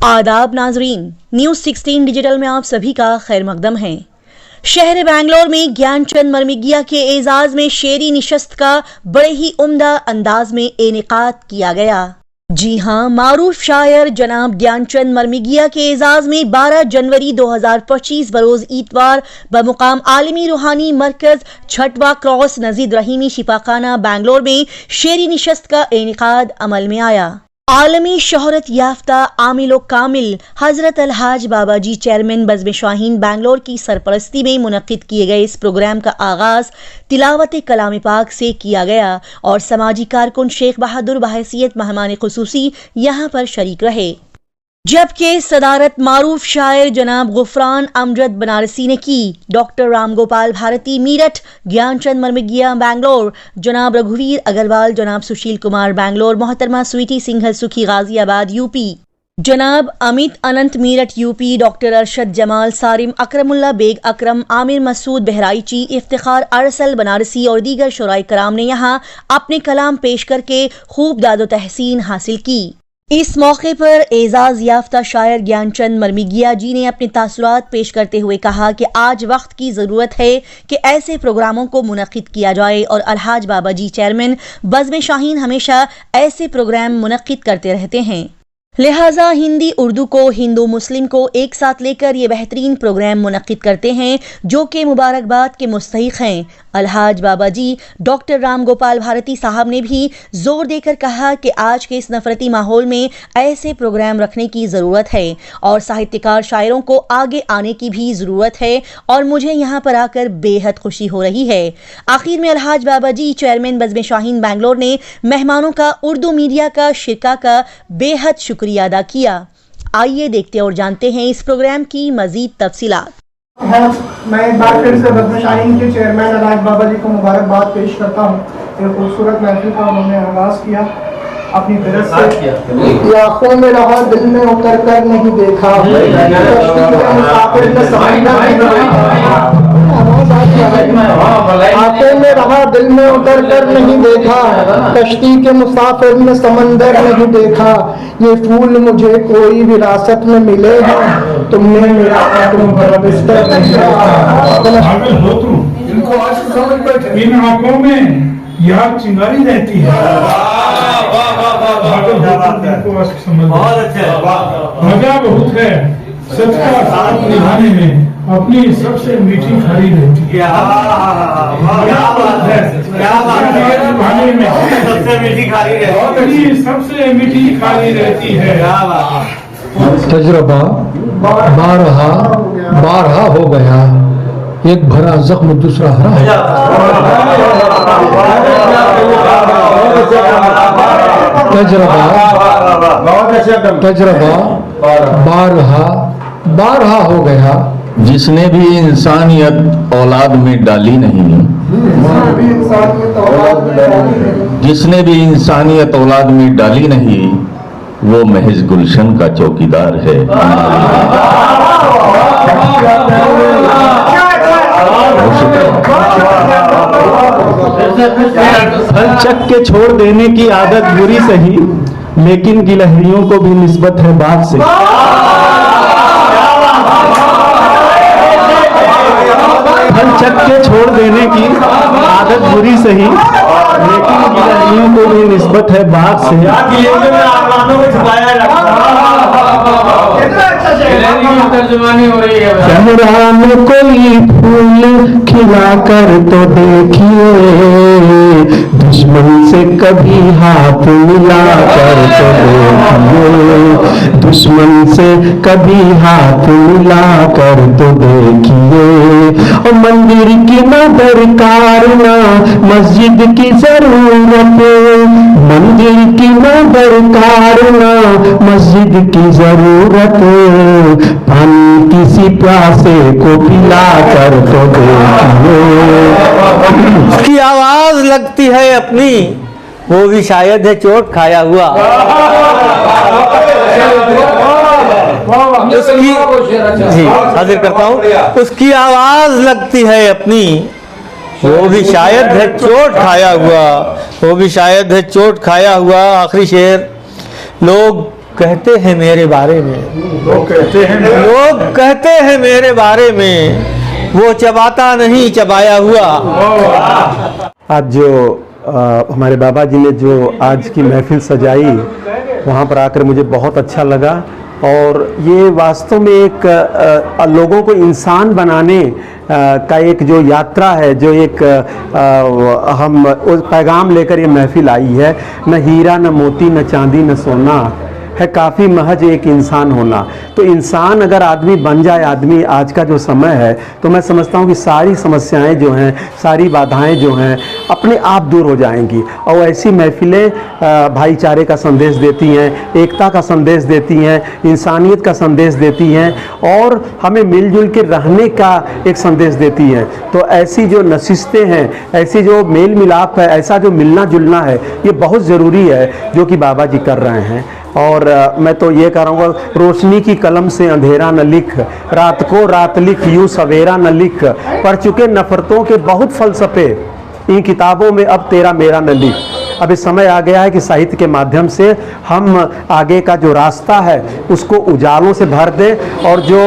आदाब नाजरीन, news 16 digital में आप सभी का खैर मकदम है। शहर बैंगलोर में ज्ञानचंद मरमिगिया के एजाज में शेरी निशस्त का बड़े ही उम्दा अंदाज में इनेकाद किया गया। जी हां, मारूफ शायर जनाब ज्ञानचंद मरमिगिया के एजाज में 12 जनवरी 2025 बरोज इतवार बमुकाम आलमी रूहानी मरकज छठवा क्रॉस नजीद रहीमी शिफाखाना बैंगलोर में शेरी निशस्त का इनेकाद अमल में आया। आलमी शोहरत याफ्ता आमिल कामिल हजरत अलहाज बाबाजी चेयरमैन बज़्म शाहीन बैंगलोर की सरपरस्ती में मुनक्किद किए गए इस प्रोग्राम का आगाज तिलावत कलाम पाक से किया गया और समाजी कारकुन शेख बहादुर बहैसियत मेहमान खुसूसी यहाँ पर शरीक रहे, जबकि सदारत मारूफ शायर जनाब गुफरान अमजद बनारसी ने की। डॉक्टर राम गोपाल भारती मीरठ, ज्ञानचंद मरमिगिया बैंगलोर, जनाब रघुवीर अग्रवाल, जनाब सुशील कुमार बैंगलोर, मोहतरमा स्वीटी सिंघल सुखी गाजियाबाद यूपी, जनाब अमित अनंत मीरठ यूपी, डॉक्टर अरशद जमाल सारिम, अकरमुल्ला बेग अकरम, आमिर मसूद बहराइची, इफ्तिखार अरसल बनारसी और दीगर शुराए कराम ने यहाँ अपने कलाम पेश करके खूब दादो तहसीन हासिल की। इस मौके पर एजाज याफ्ता शायर ज्ञानचंद मरमिगिया जी ने अपने तासुरात पेश करते हुए कहा कि आज वक्त की ज़रूरत है कि ऐसे प्रोग्रामों को मुनक्किद किया जाए और अलहाज बाबाजी चेयरमैन बज़्म शाहीन हमेशा ऐसे प्रोग्राम मुनक्किद करते रहते हैं, लिहाजा हिंदी उर्दू को, हिंदू मुस्लिम को एक साथ लेकर ये बेहतरीन प्रोग्राम मुनक्किद करते हैं जो कि मुबारकबाद के मुस्तहिक हैं। अलहाज बाबाजी डॉक्टर राम गोपाल भारती साहब ने भी जोर देकर कहा कि आज के इस नफरती माहौल में ऐसे प्रोग्राम रखने की ज़रूरत है और साहित्यकार शायरों को आगे आने की भी ज़रूरत है और मुझे यहाँ पर आकर बेहद खुशी हो रही है। आखिर में अलहाज बाबाजी चेयरमैन बज़्म शाहीन बैंगलोर ने मेहमानों का, उर्दू मीडिया का, शिरका का बेहद शुक्रिया अदा किया। आइए देखते और जानते हैं इस प्रोग्राम की मजीद तफसीलात। मैं एक बार फिर से बज़्म शाहीन के चेयरमैन अलहाज बाबा जी को मुबारकबाद पेश करता हूँ। एक खूबसूरत महफिल का उन्होंने आगाज़ किया अपनी तरफ से। आँखों में रहा दिल में उतर कर नहीं देखा, आंखों में रहा दिल में उतर कर नहीं देखा, कश्ती के मुसाफिर ने समंदर नहीं देखा, ये फूल मुझे कोई विरासत में मिले हैं, तुमने मेरा बिस्तर नहीं देखा। इन आंखों में याद चिंगारी रहती है, मजा बहुत है, सच का साथ निभाने में अपनी सबसे मीठी खारी रहती है। निभाने में सबसे मीठी खारी रहती है, सबसे मीठी खारी रहती है। तजुर्बा बारहा हो गया, एक भरा जख्म दूसरा हरा है। तजुर्बा बारहा हो गया। जिसने भी इंसानियत औलाद में डाली नहीं, जिसने भी इंसानियत औलाद में डाली नहीं, वो महज गुलशन का चौकीदार है। फल चख के छोड़ देने की आदत बुरी सही, लेकिन गिलहरियों को भी निस्बत है बात से। फल चख के छोड़ देने की आदत बुरी सही, लेकिन गिलहरियों को भी निस्बत है बात से। चेहरा में कोई फूल खिला कर तो देखिए, दुश्मन से कभी हाथ मिला कर तो देखिए, दुश्मन से कभी हाथ मिला कर तो देखिए। और मंदिर की ना दरकार ना मस्जिद की जरूरत, मंदिर की ना दरकार ना मस्जिद की जरूरत, पानी किसी प्यासे को पिला कर तो देखिए। उसकी आवाज लगती है अपनी, वो भी शायद है चोट खाया हुआ। उसकी जी हाजिर करता हूँ, उसकी आवाज लगती है अपनी, वो भी शायद है चोट खाया हुआ, वो भी शायद है चोट खाया हुआ। आखिरी शेर, लोग कहते हैं मेरे बारे में, लोग कहते हैं लोग कहते हैं मेरे बारे में, वो चबाता नहीं चबाया हुआ। आज जो हमारे बाबा जी ने जो आज की महफिल सजाई, वहाँ पर आकर मुझे बहुत अच्छा लगा। और ये वास्तव में एक लोगों को इंसान बनाने का एक जो यात्रा है, जो एक हम उस पैगाम लेकर ये महफिल आई है। न हीरा न मोती न चांदी न सोना है, काफ़ी महज एक इंसान होना। तो इंसान अगर आदमी बन जाए, आदमी आज का जो समय है, तो मैं समझता हूँ कि सारी समस्याएं जो हैं, सारी बाधाएं जो हैं, अपने आप दूर हो जाएंगी। और ऐसी महफिलें भाईचारे का संदेश देती हैं, एकता का संदेश देती हैं, इंसानियत का संदेश देती हैं और हमें मिलजुल के रहने का एक संदेश देती हैं। तो ऐसी जो नशिस्तें हैं, ऐसी जो मेल मिलाप है, ऐसा जो मिलना जुलना है, ये बहुत ज़रूरी है जो कि बाबा जी कर रहे हैं। और मैं तो ये कह रहा हूँ, रोशनी की कलम से अंधेरा न लिख, रात को रात लिख, यूँ सवेरा न लिख, पढ़ चुके नफ़रतों के बहुत फ़लसफ़े, इन किताबों में अब तेरा मेरा न लिख। अब इस समय आ गया है कि साहित्य के माध्यम से हम आगे का जो रास्ता है उसको उजालों से भर दें और जो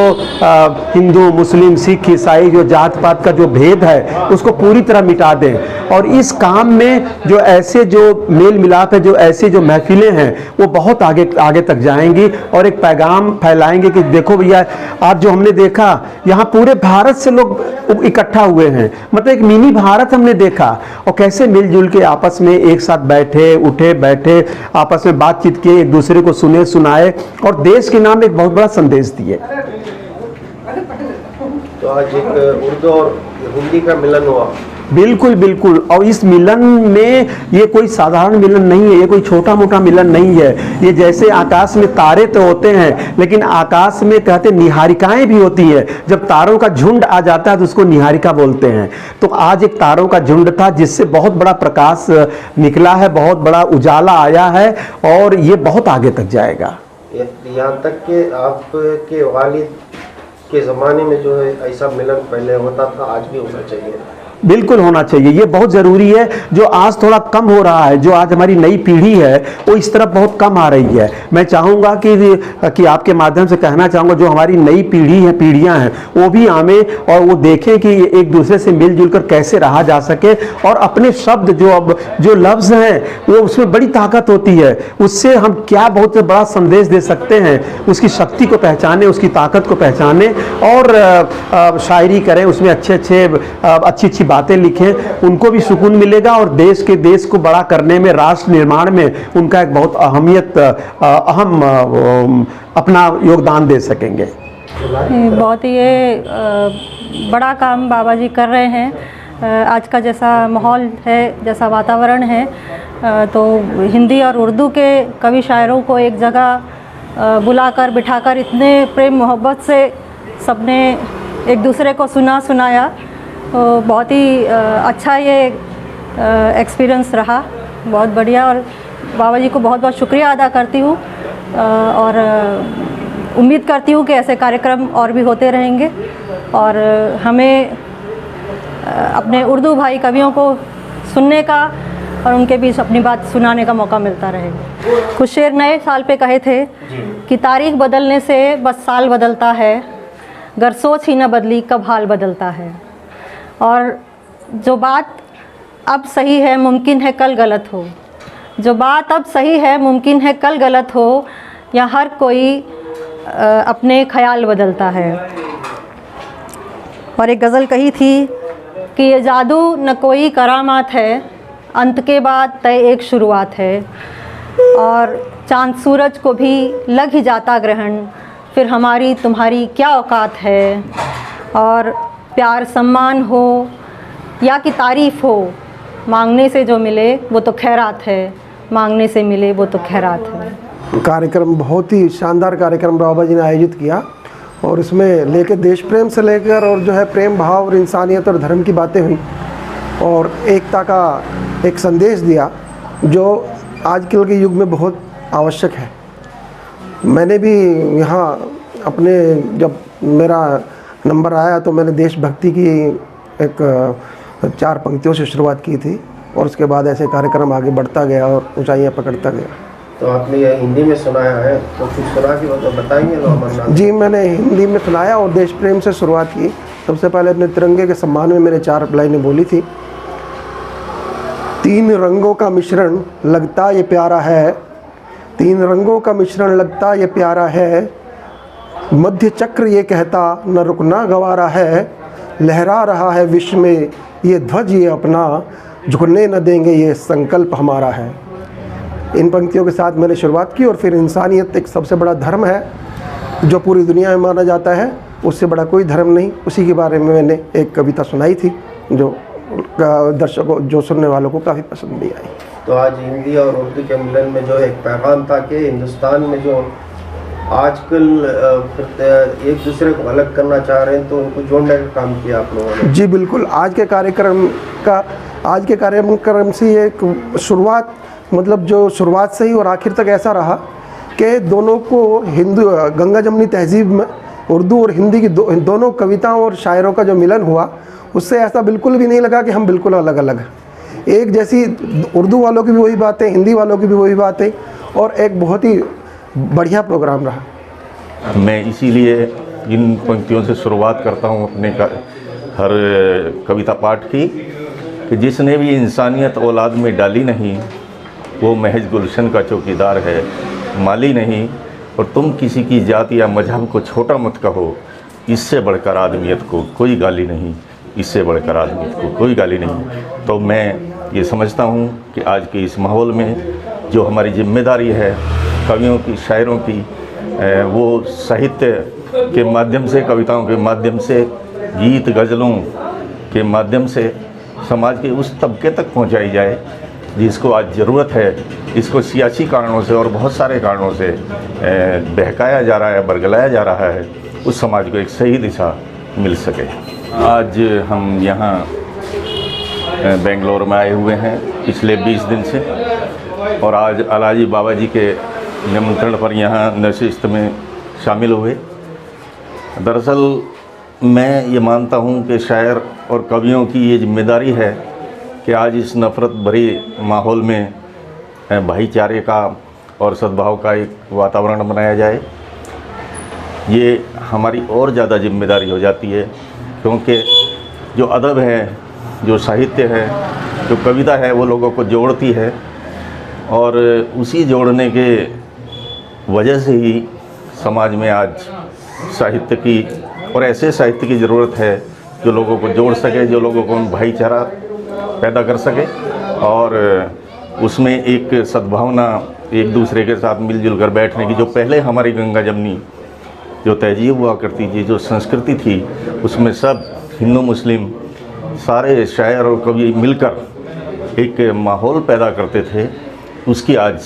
हिंदू मुस्लिम सिख ईसाई जो जात पात का जो भेद है उसको पूरी तरह मिटा दें। और इस काम में जो ऐसे जो मेल मिलाप है, जो ऐसी जो महफिलें हैं, वो बहुत आगे तक जाएंगी और एक पैगाम फैलाएंगे कि देखो भैया, आज जो हमने देखा यहाँ पूरे भारत से लोग इकट्ठा हुए हैं, मतलब एक मिनी भारत हमने देखा। और कैसे मिलजुल के आपस में एक साथ बैठे, उठे बैठे, आपस में बातचीत किए, एक दूसरे को सुने सुनाए और देश के नाम एक बहुत बड़ा संदेश दिए। तो आज एक उर्दू और हिंदी का मिलन हुआ। बिल्कुल बिल्कुल। और इस मिलन में ये कोई साधारण मिलन नहीं है, ये कोई छोटा मोटा मिलन नहीं है। ये जैसे आकाश में तारे तो होते हैं, लेकिन आकाश में कहते निहारिकाएं भी होती है। जब तारों का झुंड आ जाता है तो उसको निहारिका बोलते हैं। तो आज एक तारों का झुंड था जिससे बहुत बड़ा प्रकाश निकला है, बहुत बड़ा उजाला आया है और ये बहुत आगे तक जाएगा। यहाँ तक कि आपके वालिद के ज़माने में जो है ऐसा मिलन पहले होता था, आज भी होना चाहिए। बिल्कुल होना चाहिए, ये बहुत ज़रूरी है। जो आज थोड़ा कम हो रहा है, जो आज हमारी नई पीढ़ी है वो इस तरफ बहुत कम आ रही है। मैं चाहूँगा कि आपके माध्यम से कहना चाहूँगा, जो हमारी नई पीढ़ियाँ हैं वो भी आवे और वो देखें कि एक दूसरे से मिलजुल कर कैसे रहा जा सके। और अपने शब्द जो लफ्ज़ हैं वो उसमें बड़ी ताकत होती है, उससे हम क्या बहुत बड़ा संदेश दे सकते हैं, उसकी शक्ति को पहचाने, उसकी ताकत को पहचाने और शायरी करें, उसमें अच्छी बातें लिखें, उनको भी सुकून मिलेगा और देश को बड़ा करने में, राष्ट्र निर्माण में उनका एक बहुत अहम अपना योगदान दे सकेंगे। बहुत ही ये बड़ा काम बाबा जी कर रहे हैं। आज का जैसा माहौल है, जैसा वातावरण है, तो हिंदी और उर्दू के कवि शायरों को एक जगह बुलाकर बिठाकर इतने प्रेम मोहब्बत से सबने एक दूसरे को सुनाया, तो बहुत ही अच्छा ये एक्सपीरियंस रहा, बहुत बढ़िया। और बाबा जी को बहुत बहुत शुक्रिया अदा करती हूँ और उम्मीद करती हूँ कि ऐसे कार्यक्रम और भी होते रहेंगे और हमें अपने उर्दू भाई कवियों को सुनने का और उनके बीच अपनी बात सुनाने का मौका मिलता रहेगा। कुछ शेर नए साल पे कहे थे कि तारीख बदलने से बस साल बदलता है, गर सोच ही न बदली कब हाल बदलता है। और जो बात अब सही है मुमकिन है कल गलत हो, जो बात अब सही है मुमकिन है कल गलत हो, या हर कोई अपने ख्याल बदलता है। और एक गज़ल कही थी कि ये जादू न कोई करामात है, अंत के बाद तय एक शुरुआत है। और चाँद सूरज को भी लग ही जाता ग्रहण, फिर हमारी तुम्हारी क्या औकात है। और प्यार सम्मान हो या कि तारीफ़ हो, मांगने से जो मिले वो तो खैरात है, मांगने से मिले वो तो खैरात है। कार्यक्रम बहुत ही शानदार कार्यक्रम बाबा जी ने आयोजित किया और इसमें लेकर देश प्रेम से लेकर और जो है प्रेम भाव और इंसानियत और धर्म की बातें हुई और एकता का एक संदेश दिया जो आजकल के युग में बहुत आवश्यक है। मैंने भी यहाँ अपने जब मेरा नंबर आया तो मैंने देशभक्ति की एक 4 पंक्तियों से शुरुआत की थी और उसके बाद ऐसे कार्यक्रम आगे बढ़ता गया और ऊंचाइयां पकड़ता गया। तो आपने ये हिंदी में सुनाया है, तो कुछ सुना के बताएंगे ना अमरनाथ? जी, मैंने हिंदी में सुनाया और देश प्रेम से शुरुआत की। सबसे पहले अपने तिरंगे के सम्मान में मैंने 4 लाइनें बोली थी। 3 रंगों का मिश्रण लगता ये प्यारा है, 3 रंगों का मिश्रण लगता ये प्यारा है, मध्य चक्र ये कहता न रुकना गवारा है, लहरा रहा है विश्व में ये ध्वज ये अपना, झुकने न देंगे ये संकल्प हमारा है। इन पंक्तियों के साथ मैंने शुरुआत की और फिर इंसानियत एक सबसे बड़ा धर्म है जो पूरी दुनिया में माना जाता है, उससे बड़ा कोई धर्म नहीं। उसी के बारे में मैंने एक कविता सुनाई थी जो दर्शकों, जो सुनने वालों को काफ़ी पसंद भी आई। तो आज हिंदी और उर्दू के मिलन में जो एक पैगाम था कि हिंदुस्तान में जो आजकल एक दूसरे को अलग करना चाह रहे हैं, तो उनको जोड़ने का काम किया आप लोगों ने। जी बिल्कुल, आज के कार्यक्रम से एक शुरुआत, मतलब जो शुरुआत से ही और आखिर तक ऐसा रहा कि दोनों को हिंदू गंगा जमनी तहजीब में उर्दू और हिंदी की दोनों कविताओं और शायरों का जो मिलन हुआ, उससे ऐसा बिल्कुल भी नहीं लगा कि हम बिल्कुल अलग अलग हैं। एक जैसी उर्दू वालों की भी वही बातें, हिंदी वालों की भी वही बातें, और एक बहुत ही बढ़िया प्रोग्राम रहा। मैं इसीलिए इन पंक्तियों से शुरुआत करता हूँ अपने हर कविता पाठ की कि जिसने भी इंसानियत औलाद में डाली नहीं, वो महज गुलशन का चौकीदार है, माली नहीं। और तुम किसी की जात या मजहब को छोटा मत कहो, इससे बढ़कर आदमियत को कोई गाली नहीं, इससे बढ़कर आदमियत को कोई गाली नहीं। तो मैं ये समझता हूँ कि आज के इस माहौल में जो हमारी जिम्मेदारी है कवियों की, शायरों की, वो साहित्य के माध्यम से, कविताओं के माध्यम से, गीत गज़लों के माध्यम से समाज के उस तबके तक पहुँचाई जाए जिसको आज ज़रूरत है। इसको सियासी कारणों से और बहुत सारे कारणों से बहकाया जा रहा है, बरगलाया जा रहा है, उस समाज को एक सही दिशा मिल सके। आज हम यहाँ बेंगलोर में आए हुए हैं पिछले 20 दिन से, और आज अलाजी बाबा जी के निमंत्रण पर यहाँ नशिस्त में शामिल हुए। दरअसल मैं ये मानता हूँ कि शायर और कवियों की ये जिम्मेदारी है कि आज इस नफ़रत भरी माहौल में भाईचारे का और सद्भाव का एक वातावरण बनाया जाए। ये हमारी और ज़्यादा जिम्मेदारी हो जाती है, क्योंकि जो अदब है, जो साहित्य है, जो कविता है, वो लोगों को जोड़ती है, और उसी जोड़ने के वजह से ही समाज में आज साहित्य की और ऐसे साहित्य की ज़रूरत है जो लोगों को जोड़ सके, जो लोगों को भाईचारा पैदा कर सके, और उसमें एक सद्भावना, एक दूसरे के साथ मिलजुल कर बैठने की, जो पहले हमारी गंगा जमनी जो तहजीब हुआ करती थी, जो संस्कृति थी, उसमें सब हिंदू मुस्लिम सारे शायर और कवि मिलकर एक माहौल पैदा करते थे, उसकी आज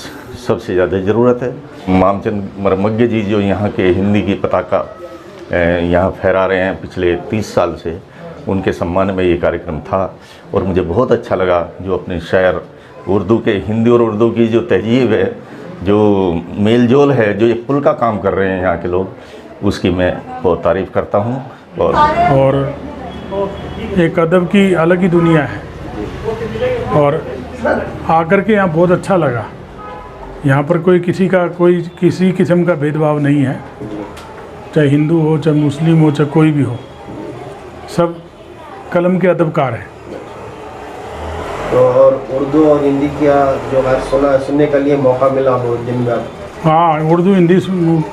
सबसे ज़्यादा ज़रूरत है। मामचंद मरमग्गे जी जो यहाँ के हिंदी की पताका यहाँ फहरा रहे हैं पिछले 30 साल से, उनके सम्मान में ये कार्यक्रम था, और मुझे बहुत अच्छा लगा जो अपने शायर उर्दू के, हिंदी और उर्दू की जो तहजीब है, जो मेल जोल है, जो एक पुल का काम कर रहे हैं यहाँ के लोग, उसकी मैं बहुत तारीफ़ करता हूँ। और एक अदब की अलग ही दुनिया है, और आकर के यहाँ बहुत अच्छा लगा। यहाँ पर कोई किसी किस्म का भेदभाव नहीं है, चाहे हिंदू हो, चाहे मुस्लिम हो, चाहे कोई भी हो, सब कलम के अदबकार हैं। तो और उर्दू और हिंदी का जो है सुनने के लिए मौका मिला बहुत दिन बाद? हाँ, उर्दू हिंदी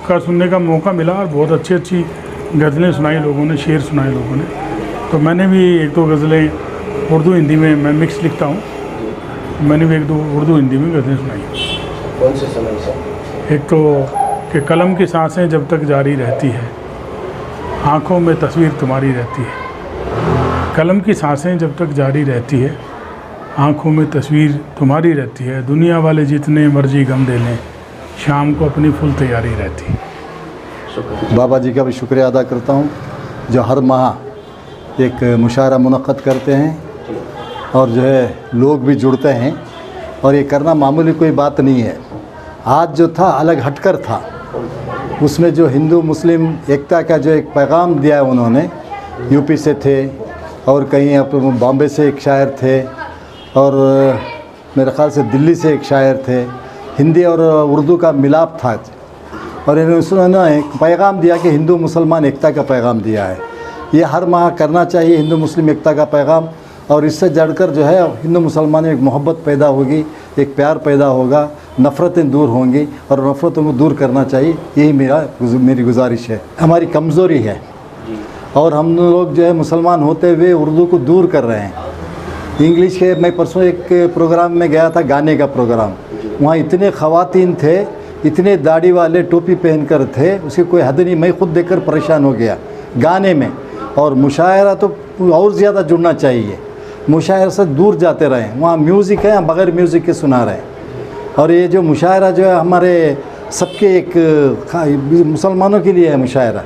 का सुनने का मौका मिला, और बहुत अच्छी अच्छी गज़लें सुनाई लोगों ने, शेर सुनाए लोगों ने। तो मैंने भी 1-2 गज़लें उर्दू हिंदी में, मैं मिक्स लिखता हूँ, मैंने भी 1-2 उर्दू हिंदी में गज़लें सुनाई। कौन से सुनाई सर? एक तो कि कलम की सांसें जब तक जारी रहती है, आँखों में तस्वीर तुम्हारी रहती है। कलम की सांसें जब तक जारी रहती है, आँखों में तस्वीर तुम्हारी रहती है। दुनिया वाले जितने मर्जी गम दे लें, शाम को अपनी फुल तैयारी रहती है। बाबा जी का भी शुक्रिया अदा करता हूँ जो हर माह एक मुशायरा मुनक़्क़द करते हैं, और जो है लोग भी जुड़ते हैं, और ये करना मामूली कोई बात नहीं है। आज जो था अलग हटकर था, उसमें जो हिंदू मुस्लिम एकता का जो एक पैगाम दिया है उन्होंने, यूपी से थे और कहीं बॉम्बे से एक शायर थे, और मेरे ख़्याल से दिल्ली से एक शायर थे, हिंदी और उर्दू का मिलाप था। और उन्होंने एक पैगाम दिया कि हिंदू मुसलमान एकता का पैगाम दिया है। ये हर माह करना चाहिए, हिंदू मुस्लिम एकता का पैगाम। और इससे जड़कर जो है हिंदू मुसलमान में एक मोहब्बत पैदा होगी, एक प्यार पैदा होगा, नफ़रतें दूर होंगी और नफ़रतों को दूर करना चाहिए। यही मेरी गुजारिश है। हमारी कमज़ोरी है और हम लोग जो है मुसलमान होते हुए उर्दू को दूर कर रहे हैं। इंग्लिश के मैं परसों एक प्रोग्राम में गया था, गाने का प्रोग्राम। वहाँ इतने ख़वातीन थे, इतने दाढ़ी वाले टोपी पहनकर थे, उसकी कोई हद नहीं। मैं खुद देखकर परेशान हो गया गाने में। और मुशायरा तो और ज़्यादा जुड़ना चाहिए, मुशायरा से दूर जाते रहें। वहाँ म्यूज़िक है, बग़ैर म्यूज़िक के सुना रहे हैं। और ये जो मुशायरा जो है हमारे सबके एक मुसलमानों के लिए है मुशायरा,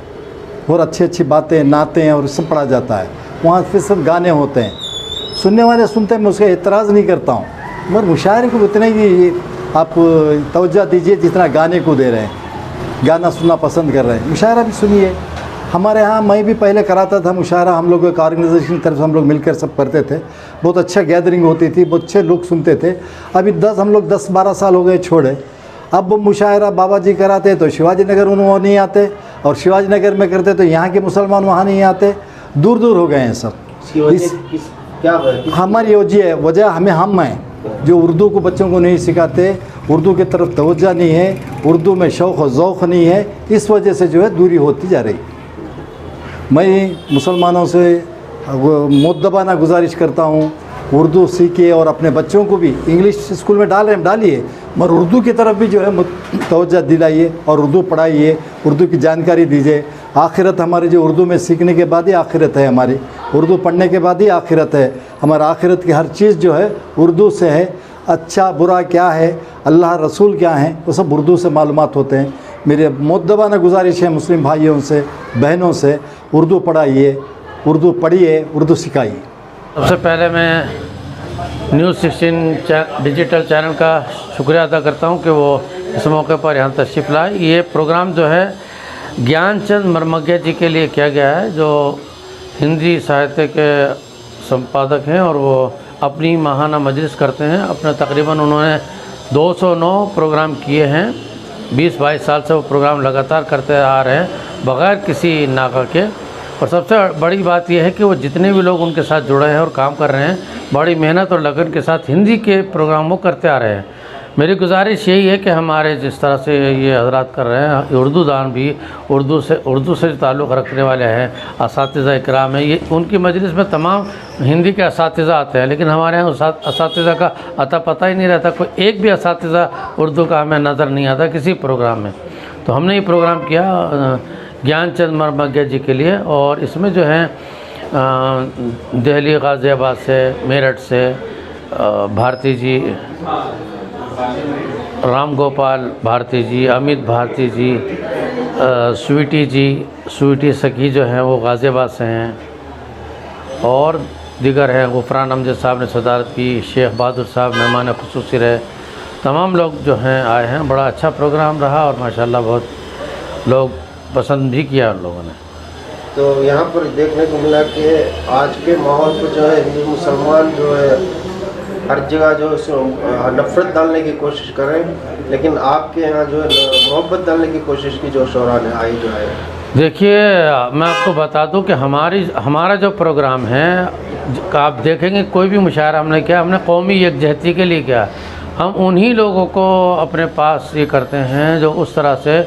और अच्छी अच्छी बातें, नाते हैं और सब पढ़ा जाता है। वहाँ फिर सब गाने होते हैं, सुनने वाले सुनते हैं, मैं उसका एतराज़ नहीं करता हूँ, मगर मुशायरे को उतने ही आप तवज्जो दीजिए जितना गाने को दे रहे हैं। गाना सुनना पसंद कर रहे हैं, मुशायरा भी सुनिए। हमारे यहाँ मैं भी पहले कराता था मुशायरा, हम लोग एक ऑर्गेनाइजेशन की तरफ से हम लोग मिलकर सब करते थे। बहुत अच्छा गैदरिंग होती थी, बहुत अच्छे लोग सुनते थे। अभी हम लोग 10-12 साल हो गए छोड़े। अब वो मुशायरा बाबा जी कराते तो शिवाजी नगर उन्होंने नहीं आते, और शिवाजी नगर में करते तो यहाँ के मुसलमान वहाँ नहीं आते, दूर दूर हो गए हैं सब। हमारी वजह हम हैं जो उर्दू को बच्चों को नहीं सिखाते, उर्दू की तरफ तवज्जो नहीं है, उर्दू में शौक़ और ज़ौक़ नहीं है। इस वजह से जो है दूरी होती जा रही। मैं मुसलमानों से मुद्दबाना गुजारिश करता हूँ, उर्दू सीखिए और अपने बच्चों को भी इंग्लिश स्कूल में डालिए, मगर उर्दू की तरफ भी जो है तवज्जो दिलाइए और उर्दू पढ़ाइए, उर्दू की जानकारी दीजिए। आखिरत हमारी जो उर्दू में सीखने के बाद ही आखिरत है, हमारी उर्दू पढ़ने के बाद ही आखिरत है। हमारा आखिरत की हर चीज़ जो है उर्दू से है। अच्छा बुरा क्या है, अल्लाह रसूल क्या हैं, वो सब उर्दू से मालूमात होते हैं। मेरे मुद्दबाना गुजारिश है मुस्लिम भाइयों से, बहनों से, उर्दू पढ़ाइए, उर्दू पढ़िए, उर्दू सिखाइए। सबसे पहले मैं न्यूज़ 16 डिजिटल चैनल का शुक्रिया अदा करता हूं कि वो इस मौके पर यहाँ तशरीफ़ लाए। ये प्रोग्राम जो है ज्ञानचंद मरमगिया जी के लिए किया गया है, जो हिंदी साहित्य के संपादक हैं और वो अपनी माहाना मजलिस करते हैं। अपने तकरीबन उन्होंने 209 प्रोग्राम किए हैं। 20-22 साल से वो प्रोग्राम लगातार करते आ रहे हैं बग़ैर किसी नाका के। और सबसे बड़ी बात यह है कि वो जितने भी लोग उनके साथ जुड़े हैं और काम कर रहे हैं, बड़ी मेहनत और लगन के साथ हिंदी के प्रोग्राम वो करते आ रहे हैं। मेरी गुजारिश यही है कि हमारे जिस तरह से ये हजरात कर रहे हैं, उर्दू दान भी उर्दू से ताल्लुक़ रखने वाले हैं, असातिज़ा इकराम है, ये उनकी मजलिस में तमाम हिंदी के असातिज़ा आते हैं, लेकिन हमारे यहाँ उस असातिज़ा का अता पता ही नहीं रहता। कोई एक भी असातिज़ा उर्दू का हमें नज़र नहीं आता किसी प्रोग्राम में। तो हमने ये प्रोग्राम किया ज्ञानचंद मरमगिया जी के लिए, और इसमें जो है दिल्ली, गाज़ियाबाद से, मेरठ से भारती जी, राम गोपाल भारती जी, अमित भारती जी, स्वीटी सखी जो हैं वो गाज़ियाबाद से हैं, और दीगर हैं। गुफरान अमजद साहब ने सदारत की, शेख बहादुर साहब मेहमान खुसूसी रहे। तमाम लोग जो हैं आए हैं। बड़ा अच्छा प्रोग्राम रहा और माशाल्लाह बहुत लोग पसंद भी किया उन लोगों ने। तो यहाँ पर देखने को मिला कि आज के माहौल को जो है हिंदू मुसलमान जो है हर जगह जो है नफ़रत डालने की कोशिश करें, लेकिन आपके यहाँ जो है मोहब्बत डालने की कोशिश की जो शोरा ने आई जो है। देखिए, मैं आपको बता दूं कि हमारा जो प्रोग्राम है, आप देखेंगे कोई भी मुशायरा हमने किया, हमने कौमी यकजहती के लिए किया। हम उन्हीं लोगों को अपने पास ये करते हैं जो उस तरह से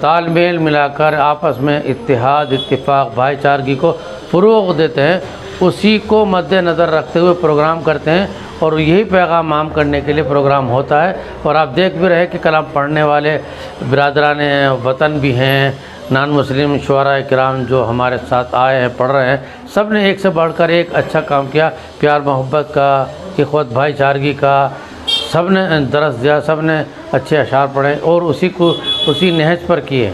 तालमेल मिलाकर आपस में इत्तेहाद, इत्तिफाक, भाईचारगी को फ़रोग़ देते हैं। उसी को मद्देनज़र रखते हुए प्रोग्राम करते हैं और यही पैगाम आम करने के लिए प्रोग्राम होता है। और आप देख भी रहे कि कलाम पढ़ने वाले बिरादरान वतन भी हैं, नान मुस्लिम शुअरा किराम जो हमारे साथ आए हैं, पढ़ रहे हैं, सब ने एक से बढ़कर एक अच्छा काम किया। प्यार मोहब्बत का, इख़्वत भाईचारगी का सब ने दरस दिया, सब ने अच्छे अशार पढ़े और उसी नहज पर किए।